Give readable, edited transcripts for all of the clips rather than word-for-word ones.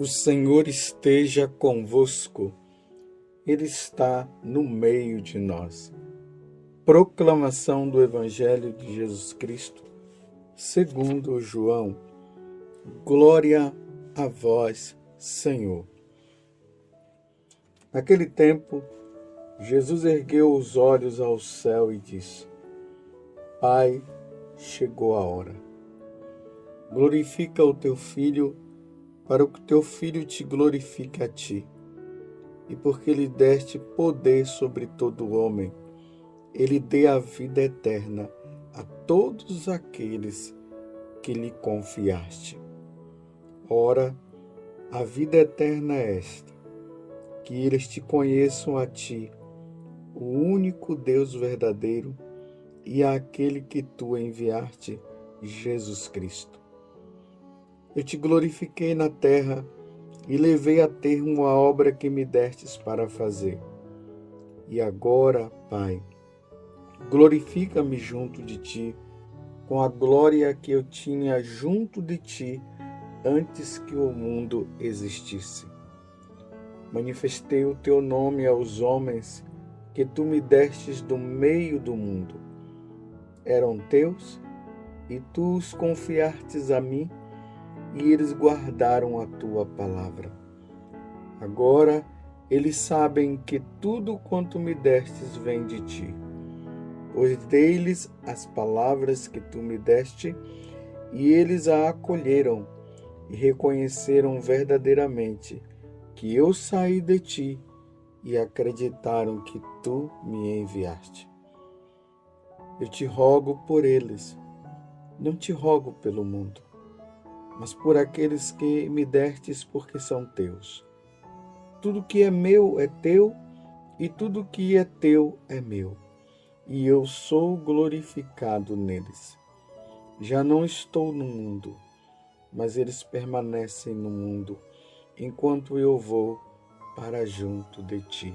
O Senhor esteja convosco, Ele está no meio de nós. Proclamação do Evangelho de Jesus Cristo, segundo João. Glória a vós, Senhor. Naquele tempo, Jesus ergueu os olhos ao céu e disse: Pai, chegou a hora. Glorifica o teu Filho, para que o teu Filho te glorifique a ti. E porque lhe deste poder sobre todo homem, ele dê a vida eterna a todos aqueles que lhe confiaste. Ora, a vida eterna é esta, que eles te conheçam a ti, o único Deus verdadeiro, e àquele que tu enviaste, Jesus Cristo. Eu te glorifiquei na terra e levei a termo a obra que me destes para fazer. E agora, Pai, glorifica-me junto de ti, com a glória que eu tinha junto de ti antes que o mundo existisse. Manifestei o teu nome aos homens que tu me destes do meio do mundo. Eram teus, e tu os confiastes a mim, e eles guardaram a tua palavra. Agora eles sabem que tudo quanto me destes vem de ti, pois dei-lhes as palavras que tu me deste, e eles a acolheram e reconheceram verdadeiramente que eu saí de ti, e acreditaram que tu me enviaste. Eu te rogo por eles, não te rogo pelo mundo, mas por aqueles que me destes, porque são teus. Tudo que é meu é teu, e tudo que é teu é meu, e eu sou glorificado neles. Já não estou no mundo, mas eles permanecem no mundo, enquanto eu vou para junto de ti.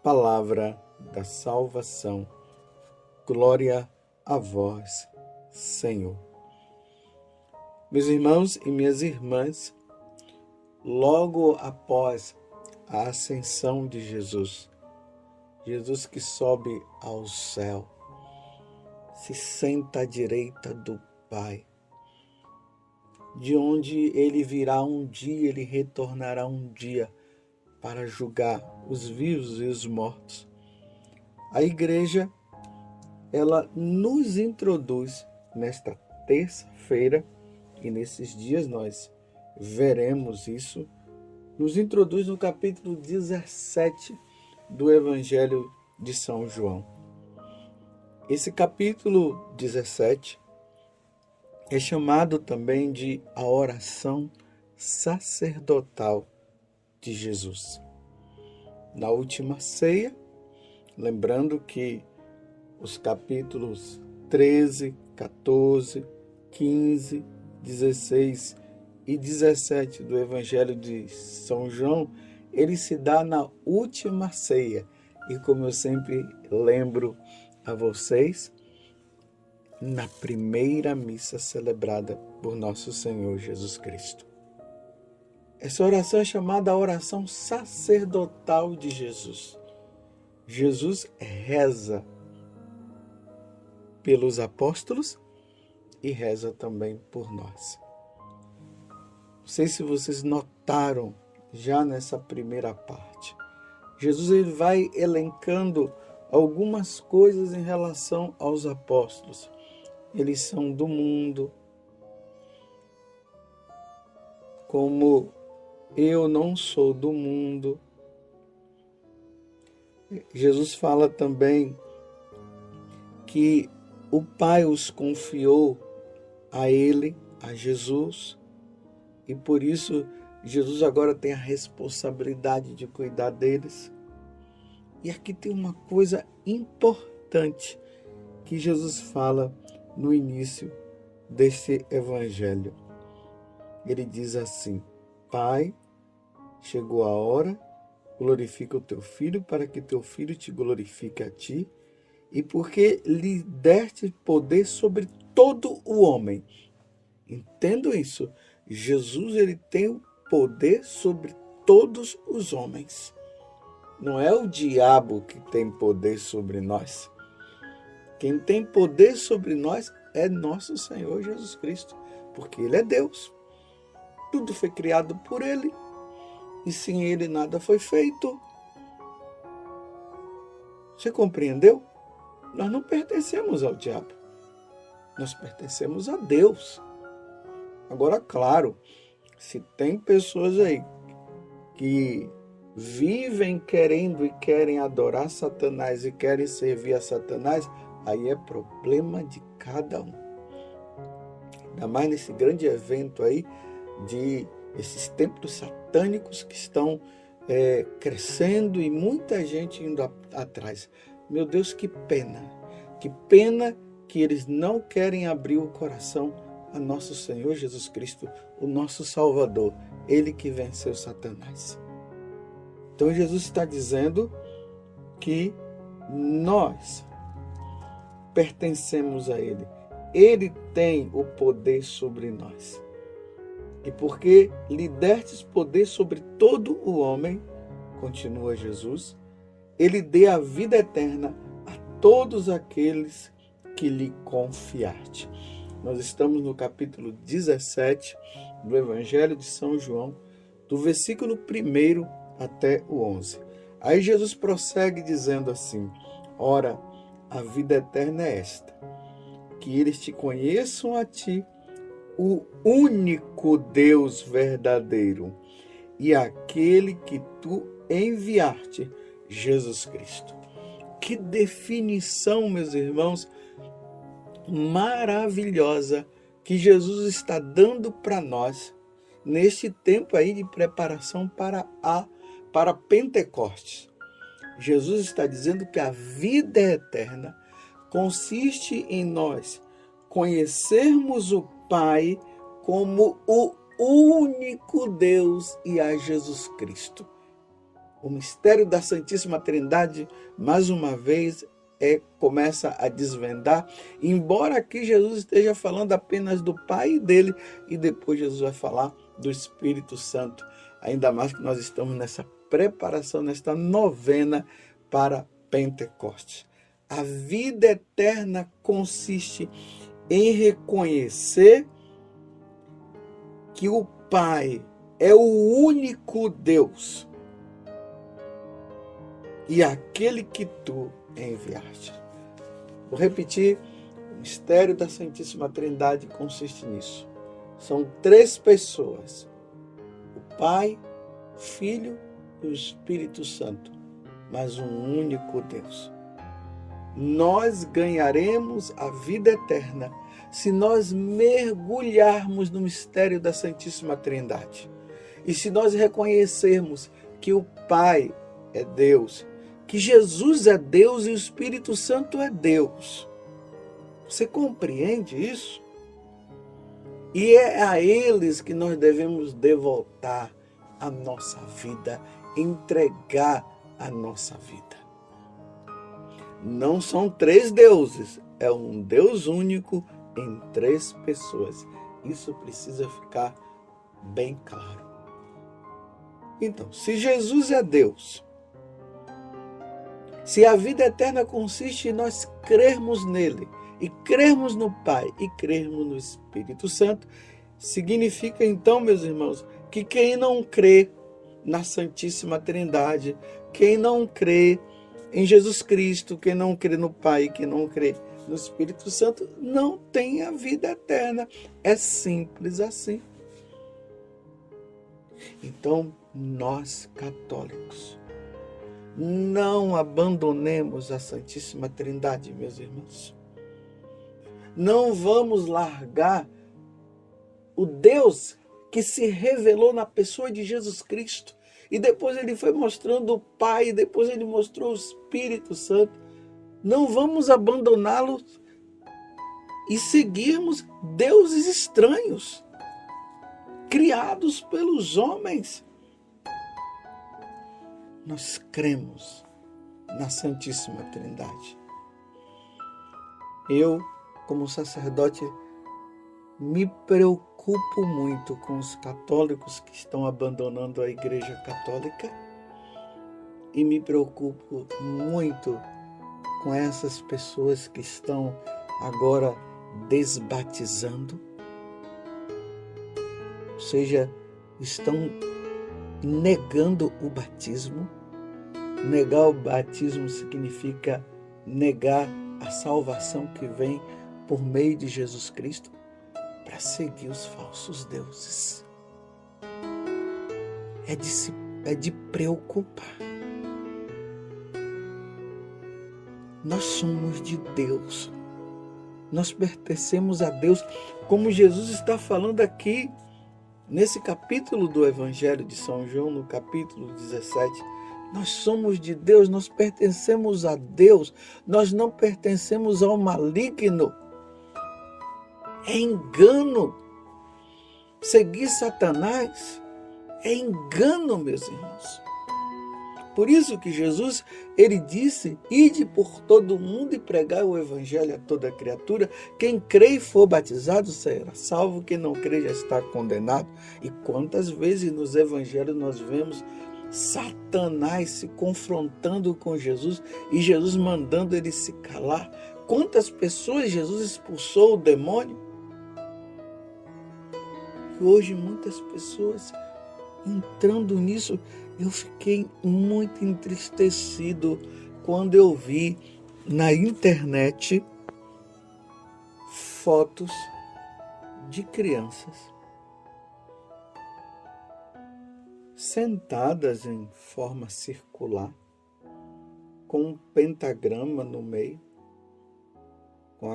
Palavra da salvação. Glória a vós, Senhor. Meus irmãos e minhas irmãs, logo após a ascensão de Jesus, Jesus que sobe ao céu, se senta à direita do Pai, de onde ele virá um dia, ele retornará um dia para julgar os vivos e os mortos. A igreja, ela nos introduz nesta terça-feira, e nesses dias nós veremos isso, nos introduz no capítulo 17 do Evangelho de São João. Esse capítulo 17 é chamado também de a oração sacerdotal de Jesus. Na última ceia, lembrando que os capítulos 13, 14, 15, 16 e 17 do Evangelho de São João, ele se dá na última ceia. E como eu sempre lembro a vocês, na primeira missa celebrada por nosso Senhor Jesus Cristo. Essa oração é chamada a oração sacerdotal de Jesus. Jesus reza pelos apóstolos e reza também por nós. Não sei se vocês notaram já nessa primeira parte. Jesus ele vai elencando algumas coisas em relação aos apóstolos. Eles são do mundo, como eu não sou do mundo. Jesus fala também que o Pai os confiou a ele, a Jesus, e por isso Jesus agora tem a responsabilidade de cuidar deles. E aqui tem uma coisa importante que Jesus fala no início deste evangelho. Ele diz assim: Pai, chegou a hora, glorifica o teu Filho, para que teu Filho te glorifique a ti, e porque lhe deste poder sobre todo o homem. Entendo isso. Jesus, ele tem o poder sobre todos os homens. Não é o diabo que tem poder sobre nós. Quem tem poder sobre nós é nosso Senhor Jesus Cristo, porque ele é Deus. Tudo foi criado por ele, e sem ele nada foi feito. Você compreendeu? Nós não pertencemos ao diabo. Nós pertencemos a Deus. Agora, claro, se tem pessoas aí que vivem querendo e querem adorar Satanás e querem servir a Satanás, aí é problema de cada um. Ainda mais nesse grande evento aí de esses templos satânicos que estão crescendo e muita gente indo atrás. Meu Deus, que pena que eles não querem abrir o coração a nosso Senhor Jesus Cristo, o nosso Salvador, ele que venceu Satanás. Então Jesus está dizendo que nós pertencemos a ele. Ele tem o poder sobre nós. E porque lhe destes poder sobre todo o homem, continua Jesus, ele dê a vida eterna a todos aqueles que lhe confiarte. Nós estamos no capítulo 17 do Evangelho de São João, do versículo 1 até o 11. Aí Jesus prossegue dizendo assim: ora, a vida eterna é esta, que eles te conheçam a ti, o único Deus verdadeiro, e aquele que tu enviaste, Jesus Cristo. Que definição, meus irmãos, maravilhosa que Jesus está dando para nós neste tempo aí de preparação para Pentecostes. Jesus está dizendo que a vida eterna consiste em nós conhecermos o Pai como o único Deus e a Jesus Cristo. O mistério da Santíssima Trindade, mais uma vez, começa a desvendar, embora aqui Jesus esteja falando apenas do Pai dele, e depois Jesus vai falar do Espírito Santo, ainda mais que nós estamos nessa preparação, nesta novena para Pentecostes. A vida eterna consiste em reconhecer que o Pai é o único Deus e aquele que tu enviaste. Vou repetir, o mistério da Santíssima Trindade consiste nisso. São 3 pessoas, o Pai, o Filho e o Espírito Santo, mas um único Deus. Nós ganharemos a vida eterna se nós mergulharmos no mistério da Santíssima Trindade. E se nós reconhecermos que o Pai é Deus, que Jesus é Deus e o Espírito Santo é Deus. Você compreende isso? E é a eles que nós devemos devotar a nossa vida, entregar a nossa vida. Não são 3 deuses, é um Deus único em 3 pessoas. Isso precisa ficar bem claro. Então, se Jesus é Deus, se a vida eterna consiste em nós crermos nele, e crermos no Pai, e crermos no Espírito Santo, significa então, meus irmãos, que quem não crê na Santíssima Trindade, quem não crê em Jesus Cristo, quem não crê no Pai, quem não crê no Espírito Santo, não tem a vida eterna. É simples assim. Então, nós católicos, não abandonemos a Santíssima Trindade, meus irmãos. Não vamos largar o Deus que se revelou na pessoa de Jesus Cristo. E depois ele foi mostrando o Pai, depois ele mostrou o Espírito Santo. Não vamos abandoná-los e seguirmos deuses estranhos, criados pelos homens. Nós cremos na Santíssima Trindade. Eu, como sacerdote, me preocupo preocupo muito com os católicos que estão abandonando a Igreja Católica e me preocupo muito com essas pessoas que estão agora desbatizando, ou seja, estão negando o batismo. Negar o batismo significa negar a salvação que vem por meio de Jesus Cristo para seguir os falsos deuses. É de preocupar. Nós somos de Deus. Nós pertencemos a Deus, como Jesus está falando aqui nesse capítulo do Evangelho de São João, no capítulo 17. Nós somos de Deus, nós pertencemos a Deus, nós não pertencemos ao maligno. É engano. Seguir Satanás é engano, meus irmãos. Por isso que Jesus, ele disse: ide por todo o mundo e pregai o evangelho a toda criatura. Quem crê e for batizado será salvo, quem não crê já está condenado. E quantas vezes nos evangelhos nós vemos Satanás se confrontando com Jesus e Jesus mandando ele se calar. Quantas pessoas Jesus expulsou o demônio? E hoje muitas pessoas entrando nisso. Eu fiquei muito entristecido quando eu vi na internet fotos de crianças sentadas em forma circular, com um pentagrama no meio, com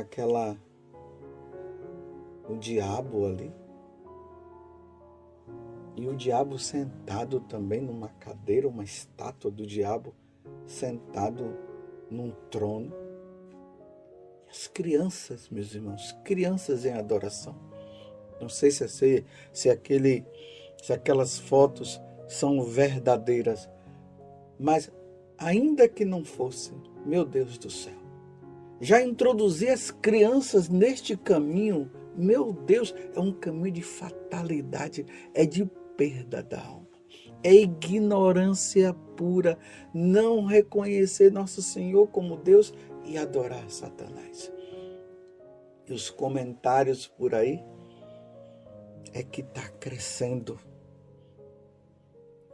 o diabo ali. E o diabo sentado também numa cadeira, uma estátua do diabo sentado num trono. E as crianças, meus irmãos, crianças em adoração. Não sei se aquelas fotos são verdadeiras, mas ainda que não fossem, meu Deus do céu, já introduzir as crianças neste caminho, meu Deus, é um caminho de fatalidade, é de perda da alma. É ignorância pura não reconhecer nosso Senhor como Deus e adorar Satanás. E os comentários por aí é que está crescendo.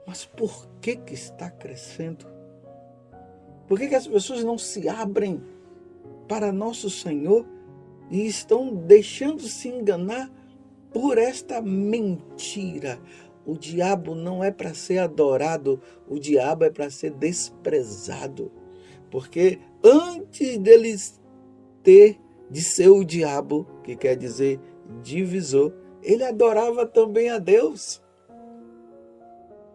Mas por que está crescendo? Por que as pessoas não se abrem para nosso Senhor e estão deixando se enganar por esta mentira? O diabo não é para ser adorado, o diabo é para ser desprezado. Porque antes de ser o diabo, que quer dizer divisor, ele adorava também a Deus.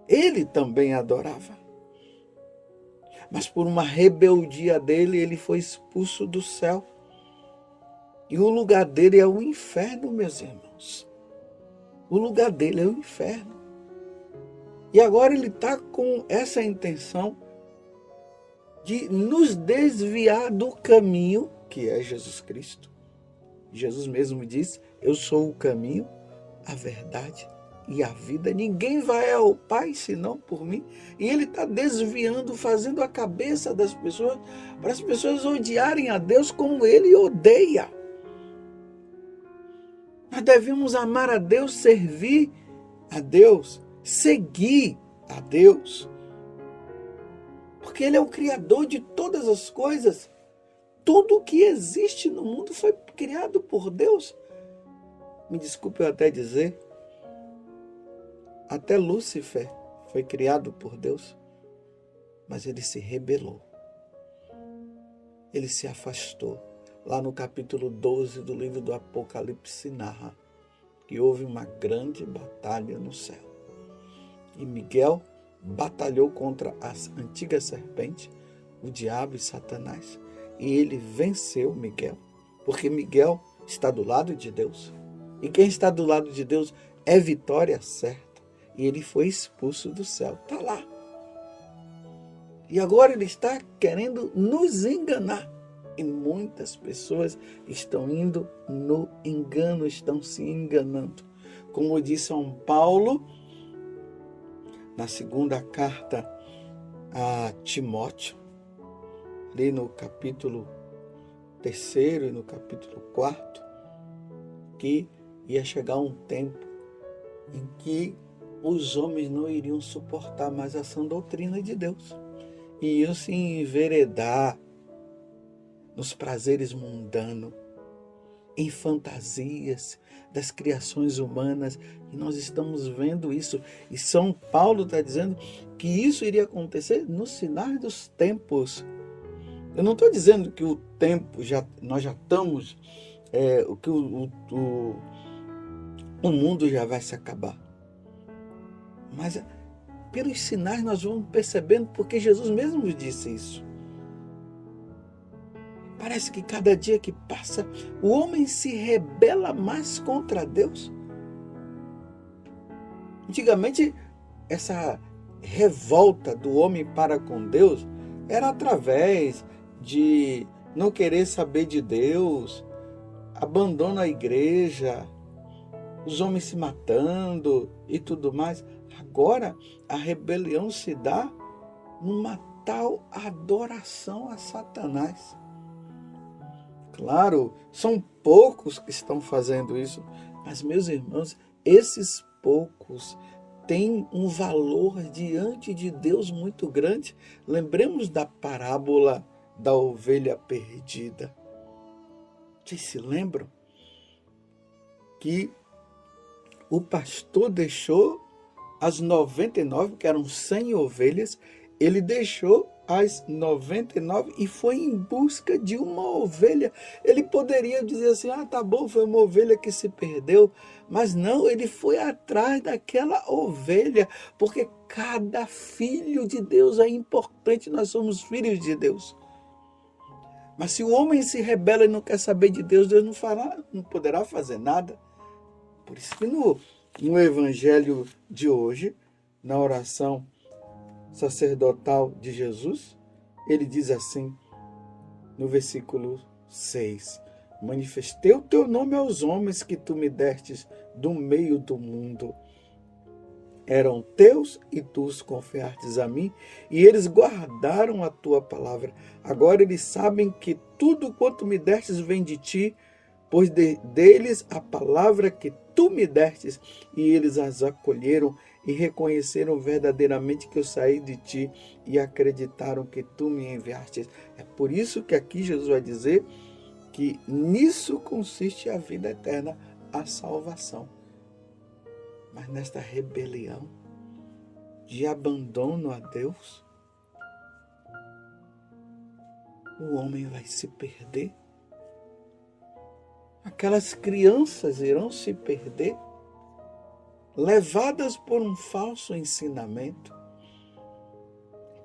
Ele também adorava. Mas por uma rebeldia dele, ele foi expulso do céu. E o lugar dele é o inferno, meus irmãos. O lugar dele é o inferno. E agora ele está com essa intenção de nos desviar do caminho que é Jesus Cristo. Jesus mesmo disse: eu sou o caminho, a verdade e a vida. Ninguém vai ao Pai senão por mim. E ele está desviando, fazendo a cabeça das pessoas, para as pessoas odiarem a Deus como ele odeia. Nós devemos amar a Deus, servir a Deus, seguir a Deus. Porque Ele é o Criador de todas as coisas. Tudo que existe no mundo foi criado por Deus. Me desculpe eu até dizer, até Lúcifer foi criado por Deus, mas ele se rebelou. Ele se afastou. Lá no capítulo 12 do livro do Apocalipse narra que houve uma grande batalha no céu. E Miguel batalhou contra a antiga serpente, o diabo e Satanás. E ele venceu Miguel, porque Miguel está do lado de Deus. E quem está do lado de Deus é vitória certa. E ele foi expulso do céu. Está lá. E agora ele está querendo nos enganar. E muitas pessoas estão indo no engano, estão se enganando. Como diz São Paulo, na segunda carta a Timóteo, ali no capítulo 3 e no capítulo 4, que ia chegar um tempo em que os homens não iriam suportar mais a sã doutrina de Deus. E iam se enveredar nos prazeres mundanos, em fantasias das criações humanas. E nós estamos vendo isso. E São Paulo está dizendo que isso iria acontecer nos finais dos tempos. Eu não estou dizendo que o tempo, nós já estamos, que o mundo já vai se acabar. Mas pelos sinais nós vamos percebendo, porque Jesus mesmo disse isso. Parece que cada dia que passa, o homem se rebela mais contra Deus. Antigamente, essa revolta do homem para com Deus era através de não querer saber de Deus, abandono a igreja, os homens se matando e tudo mais. Agora, a rebelião se dá numa tal adoração a Satanás. Claro, são poucos que estão fazendo isso, mas, meus irmãos, esses poucos têm um valor diante de Deus muito grande. Lembremos da parábola da ovelha perdida. Vocês se lembram que o pastor deixou as 99, que eram 100 ovelhas, ele deixou as 99 e foi em busca de uma ovelha. Ele poderia dizer assim, tá bom, foi uma ovelha que se perdeu, mas não, ele foi atrás daquela ovelha, porque cada filho de Deus é importante, nós somos filhos de Deus. Mas se o homem se rebela e não quer saber de Deus, Deus não poderá fazer nada. Por isso que no evangelho de hoje, na oração sacerdotal de Jesus, ele diz assim, no versículo 6, manifestei o teu nome aos homens que tu me destes do meio do mundo. Eram teus e tu os confiastes a mim, e eles guardaram a tua palavra. Agora eles sabem que tudo quanto me destes vem de ti, pois deles a palavra que tu me destes, e eles as acolheram e reconheceram verdadeiramente que eu saí de ti e acreditaram que tu me enviastes. É por isso que aqui Jesus vai dizer que nisso consiste a vida eterna, a salvação. Mas nesta rebelião de abandono a Deus, o homem vai se perder. Aquelas crianças irão se perder, levadas por um falso ensinamento.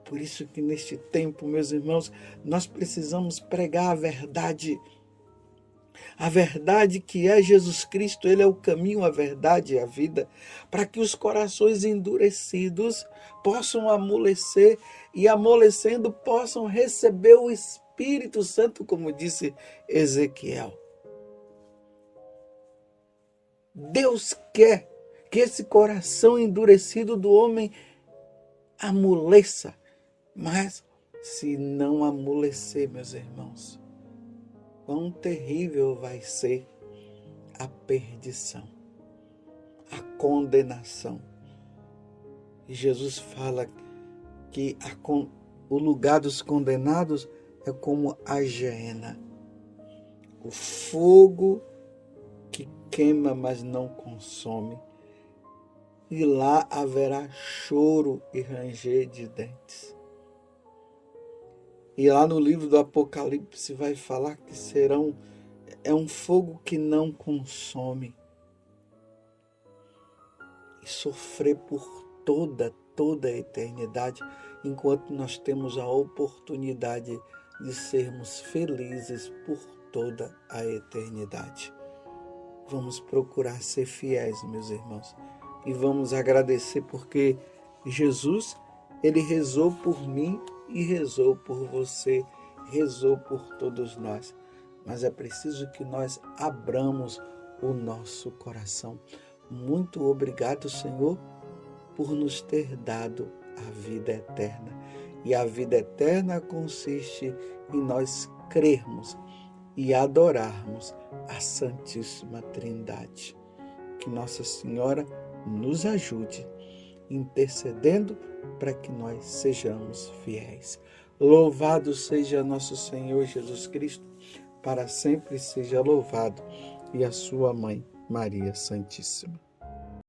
Por isso que neste tempo, meus irmãos, nós precisamos pregar a verdade. A verdade que é Jesus Cristo, Ele é o caminho, a verdade e a vida, para que os corações endurecidos possam amolecer e, amolecendo, possam receber o Espírito Santo, como disse Ezequiel. Deus quer que esse coração endurecido do homem amoleça, mas se não amolecer, meus irmãos, quão terrível vai ser a perdição, a condenação. E Jesus fala que o lugar dos condenados é como a geena, o fogo que queima, mas não consome. E lá haverá choro e ranger de dentes. E lá no livro do Apocalipse vai falar que é um fogo que não consome. E sofrer por toda a eternidade, enquanto nós temos a oportunidade de sermos felizes por toda a eternidade. Vamos procurar ser fiéis, meus irmãos, e vamos agradecer porque Jesus, Ele rezou por mim e rezou por você, rezou por todos nós. Mas é preciso que nós abramos o nosso coração. muito obrigado, Senhor, por nos ter dado a vida eterna. E a vida eterna consiste em nós crermos e adorarmos a Santíssima Trindade. Que Nossa Senhora nos ajude, intercedendo para que nós sejamos fiéis. Louvado seja nosso Senhor Jesus Cristo, para sempre seja louvado, e a sua Mãe, Maria Santíssima.